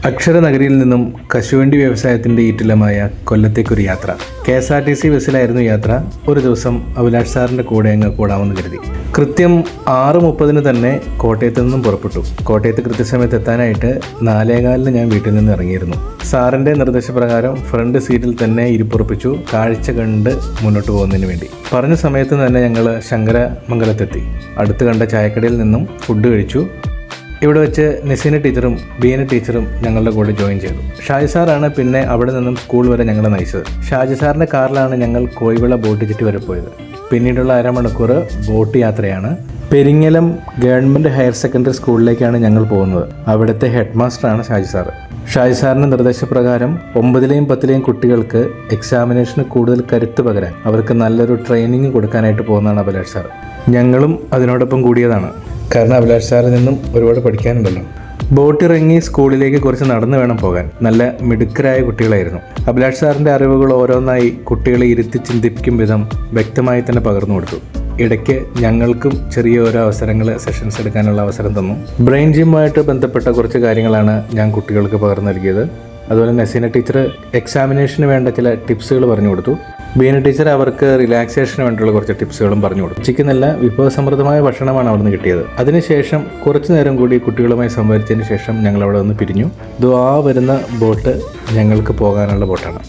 അക്ഷരനഗരിയിൽ നിന്നും കശുവണ്ടി വ്യവസായത്തിൻ്റെ ഈറ്റിലമായ കൊല്ലത്തേക്കൊരു യാത്ര. KSRTC ബസ്സിലായിരുന്നു യാത്ര. ഒരു ദിവസം അഭിലാഷ് സാറിൻ്റെ കൂടെ അങ്ങ് കൂടാമെന്ന് കരുതി. കൃത്യം 6:30 തന്നെ കോട്ടയത്ത് നിന്നും പുറപ്പെട്ടു. കോട്ടയത്ത് കൃത്യസമയത്ത് എത്താനായിട്ട് 4:15 ഞാൻ വീട്ടിൽ നിന്ന് ഇറങ്ങിയിരുന്നു. സാറിൻ്റെ നിർദ്ദേശപ്രകാരം ഫ്രണ്ട് സീറ്റിൽ തന്നെ ഇരിപ്പുറപ്പിച്ചു, കാഴ്ച കണ്ട് മുന്നോട്ട് പോകുന്നതിന് വേണ്ടി. പറഞ്ഞ സമയത്ത് തന്നെ ഞങ്ങൾ ശങ്കരമംഗലത്തെത്തി. അടുത്ത് കണ്ട ചായക്കടയിൽ നിന്നും ഫുഡ് കഴിച്ചു. ഇവിടെ വെച്ച് നസീന ടീച്ചറും ബീന ടീച്ചറും ഞങ്ങളുടെ കൂടെ ജോയിൻ ചെയ്തു. ഷാജി സാറാണ് പിന്നെ അവിടെ നിന്നും സ്കൂൾ വരെ ഞങ്ങളെ നയിച്ചത്. ഷാജി സാറിൻ്റെ കാറിലാണ് ഞങ്ങൾ കോയിവിള ബോട്ട് ചുറ്റി വരെ പോയത്. പിന്നീടുള്ള അരമണിക്കൂർ ബോട്ട് യാത്രയാണ്. പെരിങ്ങലം ഗവൺമെൻറ് ഹയർ സെക്കൻഡറി സ്കൂളിലേക്കാണ് ഞങ്ങൾ പോകുന്നത്. അവിടുത്തെ ഹെഡ് മാസ്റ്ററാണ് ഷാജി സാറ്. ഷാജി സാറിൻ്റെ നിർദ്ദേശപ്രകാരം 9ലെയും 10ലെയും കുട്ടികൾക്ക് എക്സാമിനേഷന് കൂടുതൽ കരുത്ത് പകരാൻ അവർക്ക് നല്ലൊരു ട്രെയിനിങ് കൊടുക്കാനായിട്ട് പോകുന്നതാണ് അഭിലാഷ് സാർ. ഞങ്ങളും അതിനോടൊപ്പം കൂടിയതാണ്. കാരണം അഭിലാഷ് സാറിൽ നിന്നും ഒരുപാട് പഠിക്കാനുണ്ടല്ലോ. ബോട്ടിറങ്ങി സ്കൂളിലേക്ക് കുറച്ച് നടന്നു വേണം പോകാൻ. നല്ല മിടുക്കരായ കുട്ടികളായിരുന്നു. അഭിലാഷ് സാറിൻ്റെ അറിവുകൾ ഓരോന്നായി കുട്ടികളെ ഇരുത്തി ചിന്തിപ്പിക്കും വിധം വ്യക്തമായി തന്നെ പകർന്നു കൊടുത്തു. ഇടയ്ക്ക് ഞങ്ങൾക്കും ചെറിയ ഓരോ സെഷൻസ് എടുക്കാനുള്ള അവസരം തന്നു. ബ്രെയിൻ ജിമ്മുമായിട്ട് ബന്ധപ്പെട്ട കുറച്ച് കാര്യങ്ങളാണ് ഞാൻ കുട്ടികൾക്ക് പകർന്നു നൽകിയത്. അതുപോലെ നസീന ടീച്ചർ എക്സാമിനേഷന് വേണ്ട ചില ടിപ്സുകൾ പറഞ്ഞു കൊടുത്തു. ബീന ടീച്ചർ അവർക്ക് റിലാക്സേഷന് വേണ്ടിയുള്ള കുറച്ച് ടിപ്സുകളും പറഞ്ഞു കൊടുത്തു. ഉച്ചയ്ക്ക് നല്ല വിഭവസമൃദ്ധമായ ഭക്ഷണമാണ് അവിടെ നിന്ന് കിട്ടിയത്. അതിനുശേഷം കുറച്ചു നേരം കൂടി കുട്ടികളുമായി സംവദിച്ചതിന് ശേഷം ഞങ്ങൾ അവിടെ നിന്ന് പിരിഞ്ഞു. വരുന്ന ബോട്ട് ഞങ്ങൾക്ക് പോകാനുള്ള ബോട്ടാണ്.